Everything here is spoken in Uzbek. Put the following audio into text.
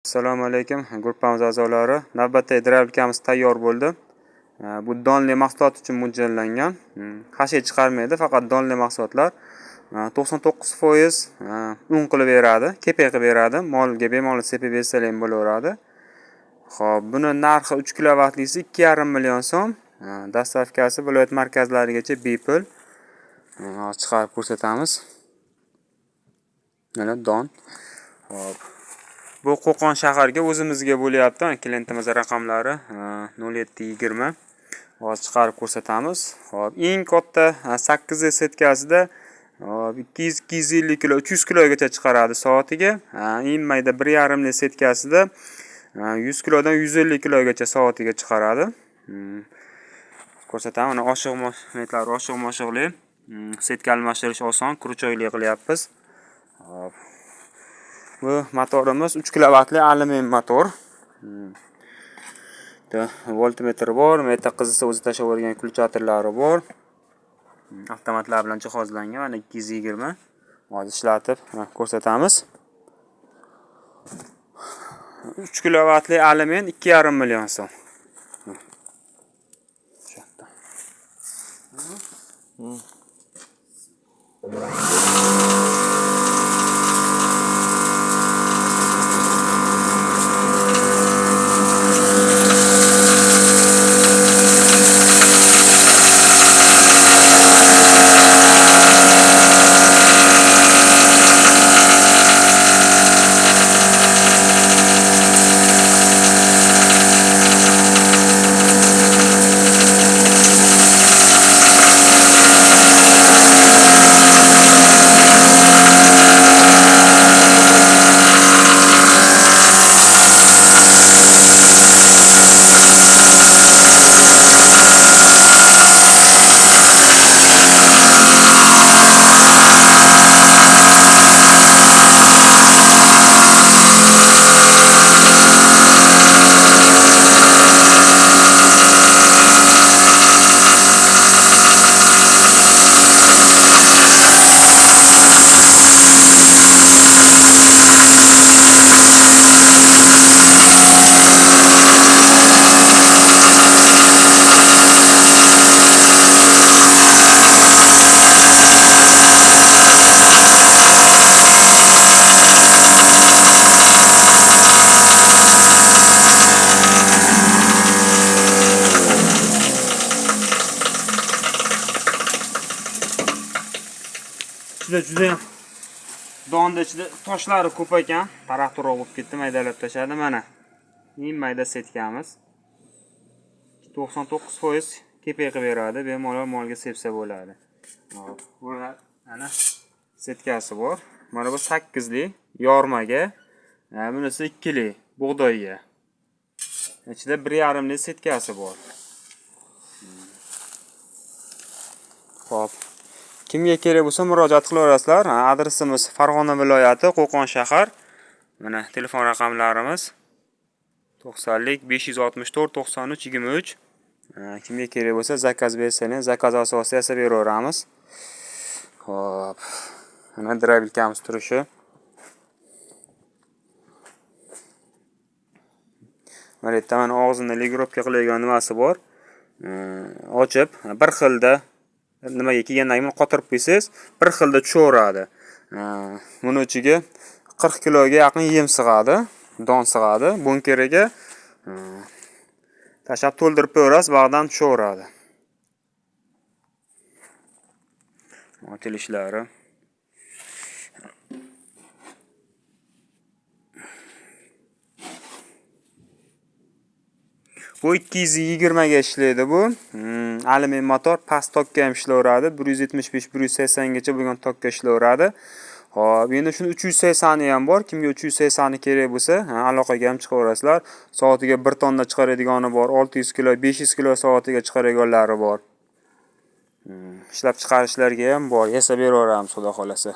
Assalomu alaykum gruppamiz a'zolari. Navbatdagi drablikamiz tayyor bo'ldi. Bu donli mahsulot uchun mo'ljallangan. Hasha chiqarmaydi, faqat donli mahsulotlar. 99% un qilib beradi, kepek qilib beradi. Molga bemalol sepib bersalar ham bo'laveradi. Xo'p, buni narxi 3 kilovatlisi 2,5 million so'm. Dastavkasi viloyat markazlarigacha bepul. Chiqarib ko'rsatamiz. Mana don. Xo'p. Bu Qo'qon shaharga o'zimizga bo'lyapti. Klientimiz raqamlari 0720. Hozir chiqarib ko'rsatamiz. Hop, eng katta 8 setkasida 200-250 kilo, 300 kilogacha chiqaradi soatiga. Eng mayda 1,5 setkasida 100 kilodan 150 kilogacha soatiga chiqaradi. Ko'rsataman. Mana oshiq-moshiqli. Setka almashtirish oson, kruchoyli qilyapmiz. Hop. Bu motorimiz 3 kilovatli alyumin motor. Voltmetr bor, bu yerda qizisa o'zi tashlab yuborgan kulchatorlari bor. Avtomatlar bilan jihozlangan. Mana 220. Hozir ishlatib ko'rsatamiz. 3 kilovatli alyumin 2,5 million so'm. Juda donda ichida toshlari ko'p ekan, taraqtroq bo'lib ketdi, maydalab tashladi. Mana eng mayda setkamiz 99% kepek qilib beradi, bemalol molga sepsa bo'ladi. Hop, bular ana setkasi bor. Mana bu 8li yormaga, bunisi 2li bug'doyga. Ichida 1,5 li setkasi bor. Hop. Kimga kerak bo'lsa murojaat qilaverasizlar. Adresimiz Farg'ona viloyati, Qo'qon shahar. Mana telefon raqamlarimiz 90lik 564 93 23. Kimga kerak bo'lsa zakaz bersangiz, zakaz asosida yasab beraveramiz. Xo'p. Mana drabilkamiz turishi. Mana yerda mana og'zini ligrovka qiladigan nimasi bor. Ochib, bir xilda nimaga kelgandan keyin qotirib qo'ysangiz, bir xilda tushaveradi. Buni ichiga 40 kiloga yaqin yem sig'adi, don sig'adi. Bunkeriga tashab to'ldirib qo'yasiz, bag'dan tushaveradi. Otilishlari. Bu 220 ga ishlaydi bu. Alyumin motor, past tokka ham ishlayveradi. 175-180 gacha bo'lgan tokka ishlayveradi. Xo'p, endi shuni 380 ham bor. Kimga 380 kerak bo'lsa, aloqaga ham chiqaverasizlar. Soatiga 1 tonna chiqaradigani bor, 600 kilo, 500 kilo soatiga chiqaradiganlari bor. Ishlab chiqarishlarga ham bor, yasab beraveramiz, xudo xolasa.